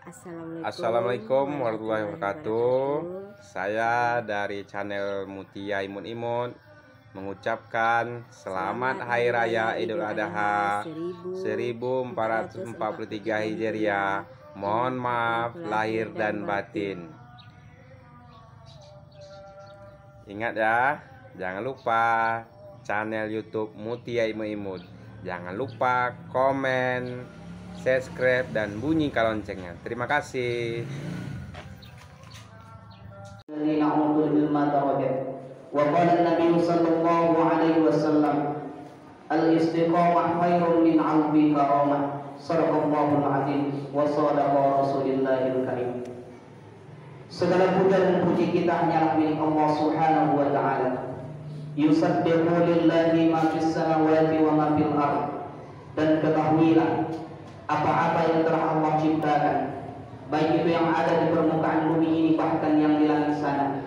Assalamualaikum warahmatullahi wabarakatuh. Saya dari channel Mutia Imun Imun mengucapkan selamat Hari Raya Idul Adha 1443 Hijriah. Mohon maaf lahir dan batin. Ingat ya, jangan lupa channel YouTube Mutia Imun Imun. Jangan lupa komen, subscribe, dan bunyi loncengnya. Terima kasih. Wa qala an-nabiy sallallahu alaihi wasallam al-istiqamah khairun min 'albi karamah. Shadaqallahul 'azim wa shadaqa rasulillahil karim. Segala puja dan puji kita hanyalah milik Allah Subhanahu wa taala. Yusabbihu lillahi ma fis samawati wa ma fil ardh. Dan ketahuilah apa-apa yang telah Allah ciptakan, baik itu yang ada di permukaan bumi ini bahkan yang di langit sana,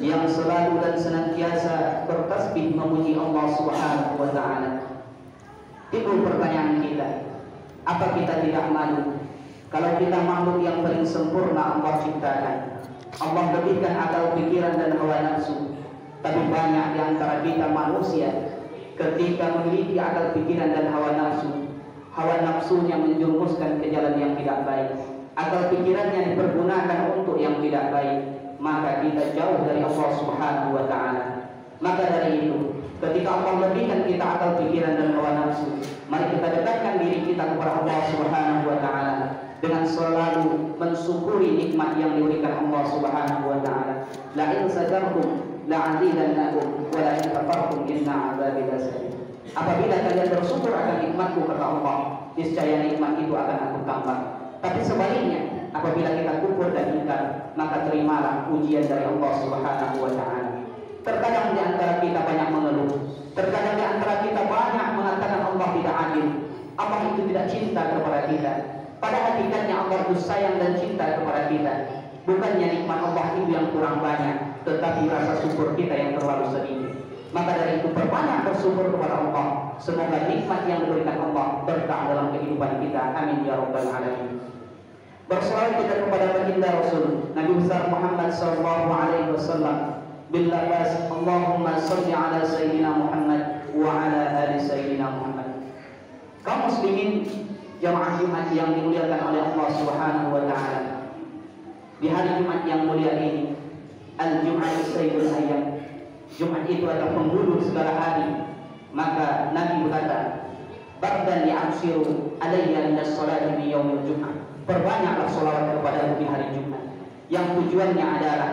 yang selalu dan senantiasa bertasbih memuji Allah Subhanahu wa taala. Timbul pertanyaan kita, apa kita tidak malu kalau kita makhluk yang paling sempurna Allah ciptakan? Allah lebihkan akal pikiran dan hawa nafsu. Tapi banyak di antara kita manusia ketika memiliki akal pikiran dan hawa nafsunya menjurumuskan ke jalan yang tidak baik, akal pikirannya dipergunakan untuk yang tidak baik, maka kita jauh dari Allah Subhanahu wa taala. Maka dari itu, ketika Allah lebihkan kita akal pikiran dan hawa nafsu, mari kita dekatkan diri kita kepada Allah Subhanahu wa taala dengan selalu mensyukuri nikmat yang diberikan Allah Subhanahu wa taala. La in sajartum la'azidannakum wa la in kafartum inna 'adzabi lasyadid. Apabila kalian bersyukur akan nikmatku, kata Allah, niscaya nikmat itu akan aku tambah. Tapi sebaliknya, apabila kita kufur dan ingkar, maka terimalah ujian dari Allah Subhanahu wa taala. Terkadang di antara kita banyak mengeluh, terkadang di antara kita banyak mengatakan Allah tidak adil, Allah itu tidak cinta kepada kita. Pada hakikatnya Allah itu sayang dan cinta kepada kita. Bukannya nikmat Allah itu yang kurang banyak, tetapi rasa syukur kita yang terlalu sedikit. Maka dari itu perbanyak bersyukur kepada Allah. Semoga nikmat yang diberikan Allah berkah dalam kehidupan kita. Amin ya rabbal alamin. Bersalawat kita kepada baginda Rasul Nabi besar Muhammad sallallahu alaihi wasallam bil lafaz Allahumma shalli ala sayyidina Muhammad wa ala ali sayyidina Muhammad. Kaum muslimin jamaah Jumat yang dimuliakan oleh Allah Subhanahu wa taala. Di hari Jumat yang mulia ini, al-Jum'ah sayyidul ayyam. Jumat itu adalah penghulu segala hari. Maka Nabi berkata, "Ba'dan li'amsiru alayya minas salati fi yaumil Jum'ah." Perbanyaklah sholawat kepada di hari Jumat. Yang tujuannya adalah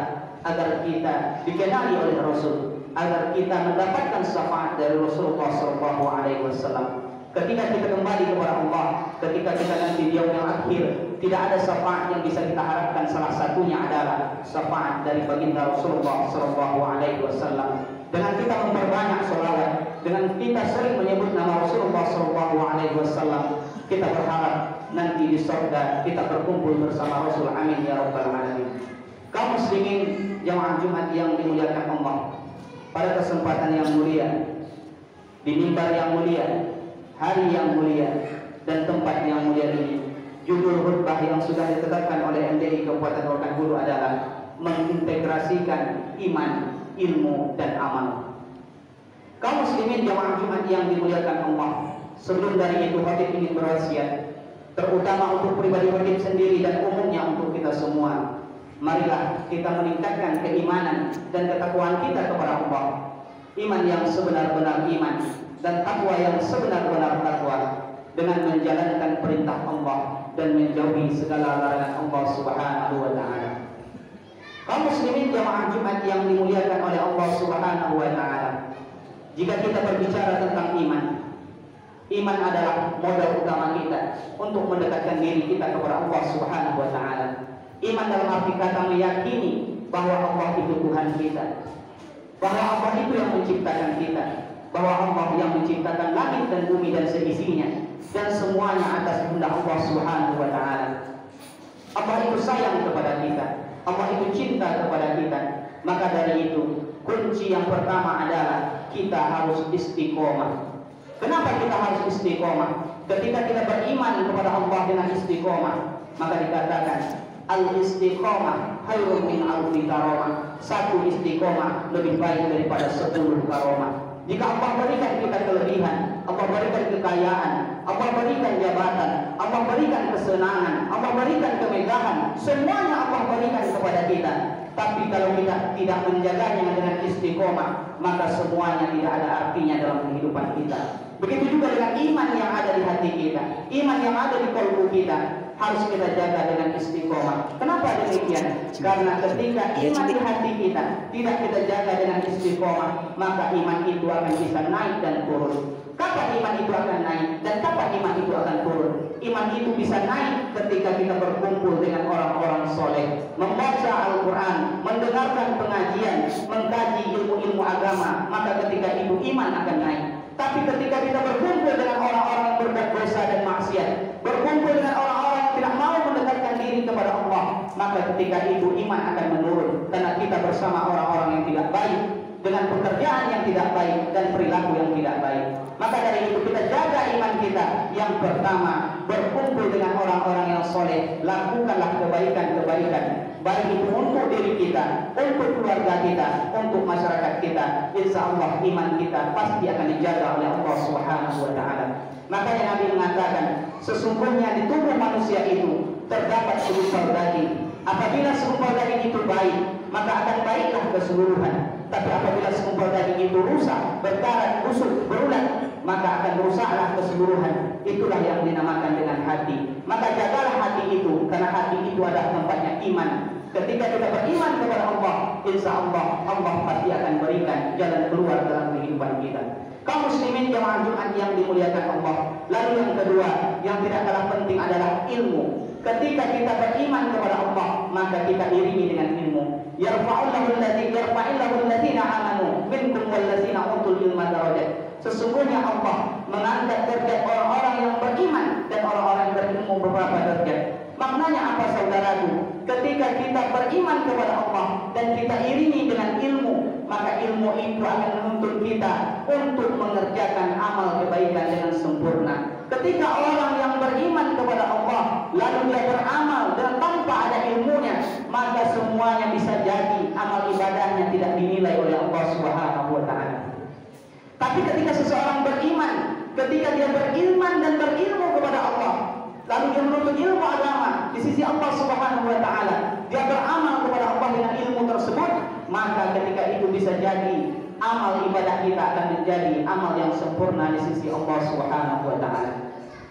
agar kita dikenali oleh Rasul, agar kita mendapatkan syafaat dari Rasulullah sallallahu alaihi wasallam. Ketika kita kembali kepada Allah, ketika kita nanti di yaumil akhir, tidak ada syafaat yang bisa kita harapkan. Salah satunya adalah syafaat dari baginda Rasulullah sallallahu alaihi wasallam. Dengan kita memperbanyak sholawat, dengan kita sering menyebut nama Rasulullah sallallahu alaihi wasallam, kita berharap nanti di surga kita berkumpul bersama Rasul. Amin ya rabbal alamin. Kaum muslimin jamaah Jumat yang dimuliakan Allah, pada kesempatan yang mulia, di mimbar yang mulia, hari yang mulia, dan tempat yang mulia ini, judul khutbah yang sudah ditetapkan oleh MDI Kabupaten Rokan Hulu adalah mengintegrasikan iman, ilmu, dan amal. Kaum muslimin jamaah Jumat yang dimuliakan Allah, sebelum dari itu khatib ingin berwasiat, terutama untuk pribadi khatib sendiri dan umumnya untuk kita semua. Marilah kita meningkatkan keimanan dan ketakwaan kita kepada Allah. Iman yang sebenar-benar iman dan takwa yang sebenar-benar takwa, dengan menjalankan perintah Allah dan menjauhi segala larangan Allah Subhanahu wa taala. Kaum muslimin jamaah Jumat yang dimuliakan oleh Allah Subhanahu wa taala, jika kita berbicara tentang iman, iman adalah modal utama kita untuk mendekatkan diri kita kepada Allah Subhanahu wa taala. Iman dalam arti kata meyakini bahwa Allah itu Tuhan kita, bahwa Allah itu yang menciptakan kita, bahwa Allah yang menciptakan langit dan bumi dan seisinya, dan semuanya atas kehendak Allah Subhanahu wa taala. Allah itu sayang kepada kita, Allah itu cinta kepada kita. Maka dari itu, kunci yang pertama adalah kita harus istiqomah. Kenapa kita harus istiqomah? Ketika kita beriman kepada Allah dengan istiqomah, maka dikatakan al-istiqomah khairun min alfi karomah. Satu istiqomah lebih baik daripada 10 karomah. Jika Allah berikan kita kelebihan, Allah berikan kekayaan, Allah berikan jabatan, Allah berikan kesenangan, Allah berikan kemegahan, semuanya Allah berikan kepada kita. Tapi kalau kita tidak menjaganya dengan istiqomah, maka semuanya tidak ada artinya dalam kehidupan kita. Begitu juga dengan iman yang ada di hati kita, iman yang ada di kalbu kita, harus kita jaga dengan istiqomah. Kenapa demikian? Karena ketika iman di hati kita tidak kita jaga dengan istiqomah, maka iman itu akan bisa naik dan turun. Kapan iman itu akan naik dan kapan iman itu akan turun? Iman itu bisa naik ketika kita berkumpul dengan orang-orang soleh, membaca Al-Quran, mendengarkan pengajian, mengkaji ilmu-ilmu agama, maka ketika itu iman akan naik. Tapi ketika kita berkumpul dengan orang-orang yang berbuat dosa dan maksiat, berkumpul dengan orang-orang yang tidak mau mendekatkan diri kepada Allah, maka ketika itu iman akan menurun, karena kita bersama orang-orang yang tidak baik, dengan pekerjaan yang tidak baik dan perilaku yang tidak baik. Maka dari itu kita jaga iman kita. Yang pertama, berkumpul dengan orang-orang yang soleh, lakukanlah kebaikan-kebaikan, baik itu untuk diri kita, untuk keluarga kita, untuk masyarakat kita. Insya Allah iman kita pasti akan dijaga oleh Allah Subhanahu wa Ta'ala. Makanya Nabi mengatakan, sesungguhnya di tubuh manusia itu terdapat segumpal daging. Apabila segumpal daging itu baik, maka akan baiklah keseluruhan. Tapi apabila segumpal daging itu rusak, berkarat, busuk, berulat, maka akan rusaklah keseluruhan. Itulah yang dinamakan dengan hati. Maka jagalah hati itu, karena hati itu adalah tempatnya iman. Ketika kita beriman kepada Allah, insya Allah Allah pasti akan berikan jalan keluar dalam kehidupan kita. Kaum muslimin jamaah Jumat yang dimuliakan Allah. Lalu yang kedua, yang tidak kalah penting adalah ilmu. Ketika kita beriman kepada Allah, maka kita iringi dengan ilmu. Yarfa'illahu alladziina amanu minkum walladziina utul ilma darajat. Sesungguhnya Allah mengangkat derajat orang-orang yang beriman dan orang-orang yang berilmu beberapa derajat. Maknanya apa saudaraku? Ketika kita beriman kepada Allah dan kita iringi dengan ilmu, maka ilmu itu akan menuntun kita untuk mengerjakan amal kebaikan dengan sempurna. Ketika orang yang beriman kepada Allah lalu dia beramal dan tanpa ada ilmunya, maka semuanya bisa jadi amal ibadahnya tidak dinilai oleh Allah Subhanahu wa Ta'ala. Tapi ketika seseorang beriman, ketika dia beriman dan berilmu kepada Allah, lalu dia menuntut ilmu agama di sisi Allah Subhanahu wa Ta'ala, dia beramal kepada Allah dengan ilmu tersebut, maka ketika itu bisa jadi amal ibadah kita akan menjadi amal yang sempurna di sisi Allah Subhanahu wa Ta'ala.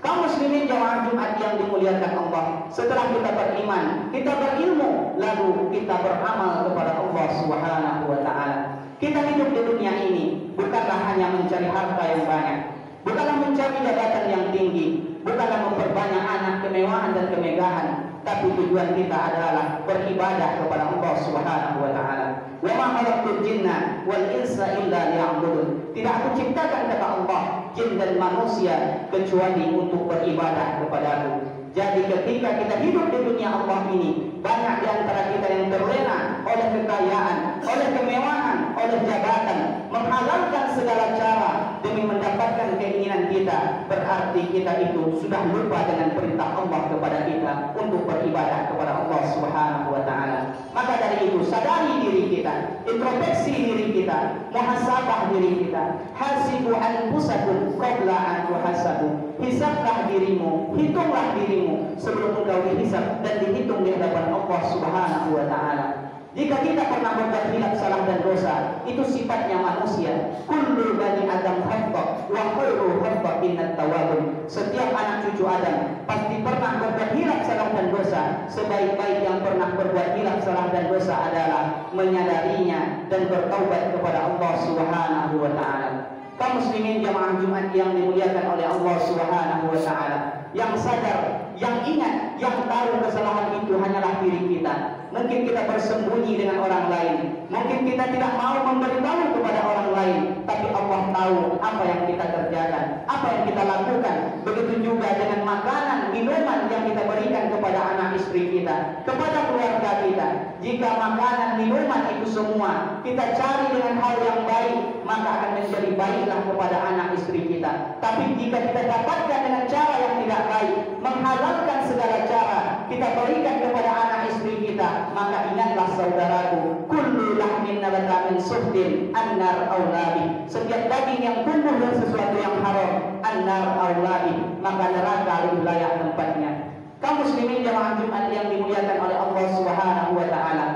Kaum muslimin jamaah Jumat yang dimuliakan Allah, setelah kita beriman, kita berilmu, lalu kita beramal kepada Allah Subhanahu wa Ta'ala. Kita hidup di dunia ini bukanlah hanya mencari harta yang banyak, bukanlah mencari jabatan yang tinggi, bukanlah memperbanyak anak, kemewahan dan kemegahan, tapi tujuan kita adalah beribadah kepada Allah Subhanahu wa Ta'ala. Wa ma khalaqtul jinna wal insa illa liya'budun. Tidak aku ciptakan, kata Allah, jin dan manusia kecuali untuk beribadah kepadaku. Jadi ketika kita hidup di dunia Allah ini, banyak di antara kita yang terlena oleh kekayaan, oleh kemewahan, oleh jabatan, menghalalkan segala cara demi mendapatkan keinginan kita. Berarti kita itu sudah lupa dengan perintah Allah kepada kita untuk beribadah kepada Allah Subhanahu wa Ta'ala. Maka dari itu sadari diri kita, introspeksi diri kita, muhasabah diri kita. Hasibu anfusakum qabla an tuhasabu. Hisablah dirimu, hitunglah dirimu sebelum engkau dihisab dan dihitung di hadapan Allah Subhanahu wa Ta'ala. Jika kita pernah berbuat hilaf, salah dan dosa, itu sifatnya manusia. Kullu bani Adam khata' wa khairu khata'inat tawwabun. Setiap anak cucu Adam pasti pernah berbuat hilaf, salah dan dosa. Sebaik-baik yang pernah berbuat hilaf, salah dan dosa adalah menyadarinya dan bertaubat kepada Allah Subhanahu wa Ta'ala. Kaum muslimin jamaah Jumat yang dimuliakan oleh Allah Subhanahu wa Ta'ala, yang sadar, yang ingat, yang tahu kesalahan itu hanyalah diri kita. Mungkin kita bersembunyi dengan orang lain, mungkin kita tidak mau memberitahu kepada orang lain, tapi Allah tahu apa yang kita kerjakan, apa yang kita lakukan. Begitu juga dengan makanan, minuman yang kita berikan kepada anak istri kita, kepada keluarga kita. Jika makanan, minuman itu semua kita cari dengan hal yang baik, maka akan menjadi baiklah kepada anak istri kita. Tapi jika kita dapatkan dengan cara yang tidak baik, menghalalkan segala cara, kita berikan kepada anak istri kita, maka ingatlah saudaraku, kullu lahmin nabata min suhtin annar aulabi. Setiap daging yang tumbuh dari sesuatu yang haram, annar aulabi, maka neraka lebih layak tempatnya. Kaum muslimin jamaah Jumat yang dimuliakan oleh Allah Subhanahu wa taala.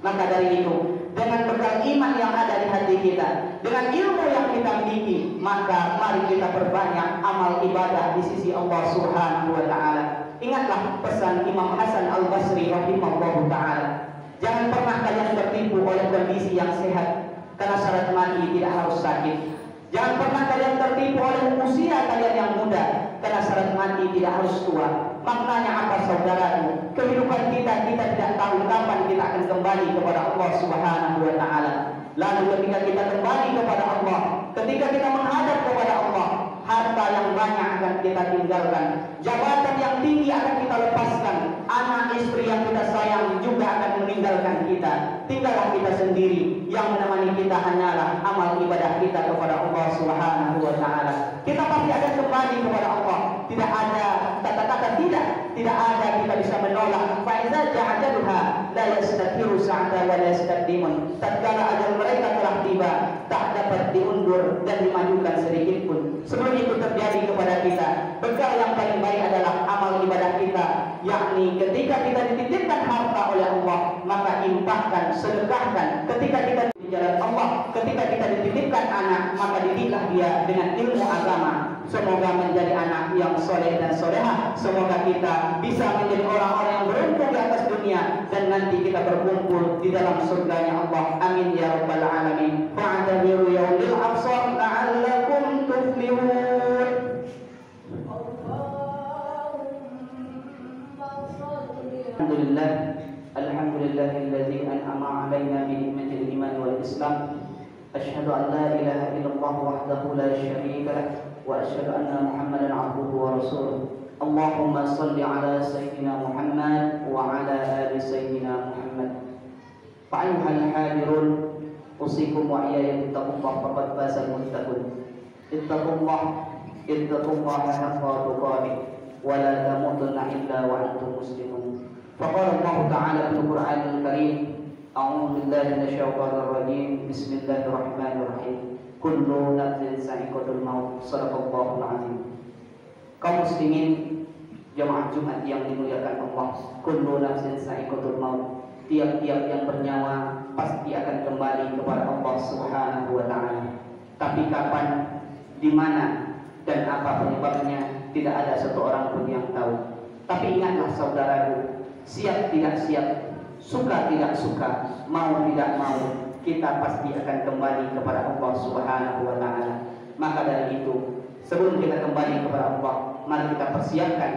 Maka dari itu, dengan bekal iman yang ada di hati kita, dengan ilmu yang kita miliki, maka mari kita perbanyak amal ibadah di sisi Allah Subhanahu wa taala. Ingatlah pesan Imam Hasan Al-Basri rahimahullahu taala. Jangan pernah kalian tertipu oleh kondisi yang sehat, karena syarat mati tidak harus sakit. Jangan pernah kalian tertipu oleh usia kalian yang muda, karena syarat mati tidak harus tua. Maknanya apa saudaraku? Kehidupan kita tidak tahu kapan kita akan kembali kepada Allah Subhanahu wa taala. Lalu ketika kita kembali kepada Allah, ketika kita menghadap kepada Allah, harta yang banyak akan kita tinggalkan, jabatan yang tinggi akan kita lepaskan, anak istri yang kita sayang juga akan meninggalkan kita. Tinggallah kita sendiri, yang menemani kita hanyalah amal ibadah kita kepada Allah Subhanahu wa taala. Kita pasti akan kembali kepada Allah. Tidak ada kata-kata tidak ada kita bisa menolak. Fa iza ja'aluha la yastakhiru sa'ata wa la yastaqdimun. Tatkala ajal mereka telah tiba, tak dapat diundur dan dimajukan sedikit pun. Sebelum itu terjadi kepada kita, bekal yang paling baik adalah amal ibadah kita, yakni ketika kita dititipkan harta oleh Allah, maka infakkan, sedekahkan. Ketika kita di jalan Allah, ketika kita dititipkan anak, maka didiklah dia dengan ilmu agama. Semoga menjadi anak yang soleh dan soleha. Semoga kita bisa menjadi orang-orang yang beruntung di atas dunia, dan nanti kita berkumpul di dalam surganya Allah. Amin ya rabbal alamin. Fa'tabiru ya ulil absar la'allakum tuflihun. Alhamdulillah, alhamdulillahilladzi an'ama 'alaina bi ni'matil iman wal islam. Asyhadu an la ilaha illallah wahdahu la syarika lah, wa asyhadu anna Muhammadan 'abduhu wa rasuluh. Allahumma shalli 'ala sayyidina Muhammad wa 'ala ali sayyidina Muhammad. Fa'ayyuhal hadirun, usikum wa iyaya bittaqullah faqad fasal muttaqun. Ittaqullaha haqqa tuqatih wa la tamutunna illa wa antum muslimun. Faqala Allah ta'ala fil Qur'anil Karim, a'udzu billahi minasyaitonir rajim. Bismillahirrahmanirrahim. Kullu nafsin sa'iqatul maut. Shadaqallahul azim. Kaum muslimin jemaah Jumat yang dimuliakan Allah, kullu nafsin sa'iqatul maut. Tiap-tiap yang bernyawa pasti akan kembali kepada Allah Subhanahu wa taala. Tapi kapan, di mana, dan apa penyebabnya tidak ada satu orang pun yang tahu. Tapi ingatlah saudaraku, siap tidak siap, suka tidak suka, mau tidak mau, kita pasti akan kembali kepada Allah Subhanahu wa taala. Maka dari itu, sebelum kita kembali kepada Allah, mari kita persiapkan.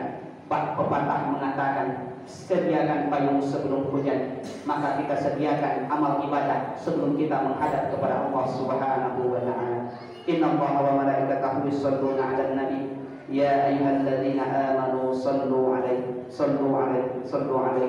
Pepatah mengatakan, sediakan payung sebelum hujan. Maka kita sediakan amal ibadah sebelum kita menghadap kepada Allah Subhanahu wa taala. Innallaha wa malaikatahu yusholluna 'alan nabi. Ya ayyuhalladzina amanu sallu 'alaihi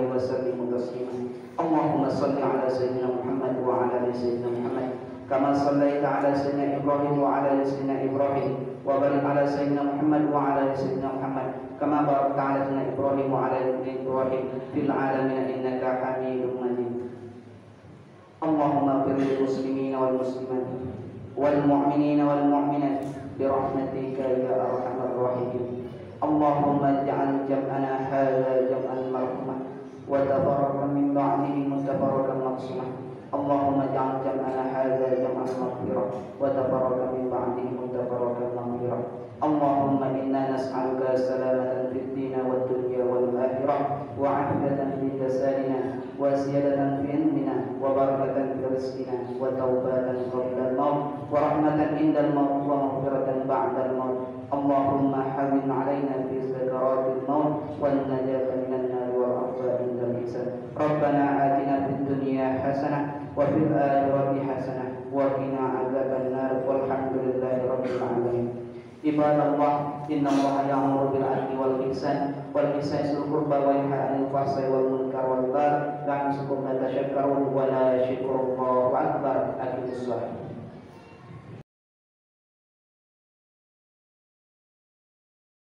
wa sallimu taslima. Allahumma shalli 'ala sayyidina Muhammad wa 'ala ali sayyidina Muhammad. Kama shallaita 'ala sayyidina Ibrahim wa 'ala ali sayyidina Ibrahim. Wa barik 'ala sayyidina Muhammad wa 'ala ali sayyidina Muhammad. Kama barakta 'ala sayyidina Ibrahim wa 'ala ali Ibrahim fil 'alamin innaka Hamidum Majid. Allahumma ighfir lil muslimina wal muslimat wal mu'minina wal mu'minat bi rahmatika ya arhamar rahimin. Allahumma ij'al jam'ana hadza jam'an marhumah wa tafarraqna min ba'dihi mutafarriqan maqsumah. Allahumma ij'al jam'ana hadza jam'an maghfirah wa tafarraqna min ba'dihi mutafarriqan maghfirah. Allahumma inna nas'aluka salamatan fid din wad dunya wal akhirah wa 'afiyatan fi jasadina wa ziyadatan fi ilmina wa barakatan fi rizqina wa taubatan qabla al-maut wa rahmatan inda al-maut wa maghfiratan ba'da al-maut. Allahumma hawwin 'alaina fi sakaratil maut wan najata minan nar wal afwa inda al-hisab. Rabbana atina fid dunya hasanah wa fil akhirati hasanah wa qina 'adzaban nar. Walhamdulillahi rabbil alamin. Ibadallah, innallaha ya'muru bil 'adli wal ihsan sil qurba wa yanha 'anil fahsya'i wal munkar wal baghi ya'izukum la'allakum tadhakkarun wa la syukurullahi akbar. Aqimus shalah.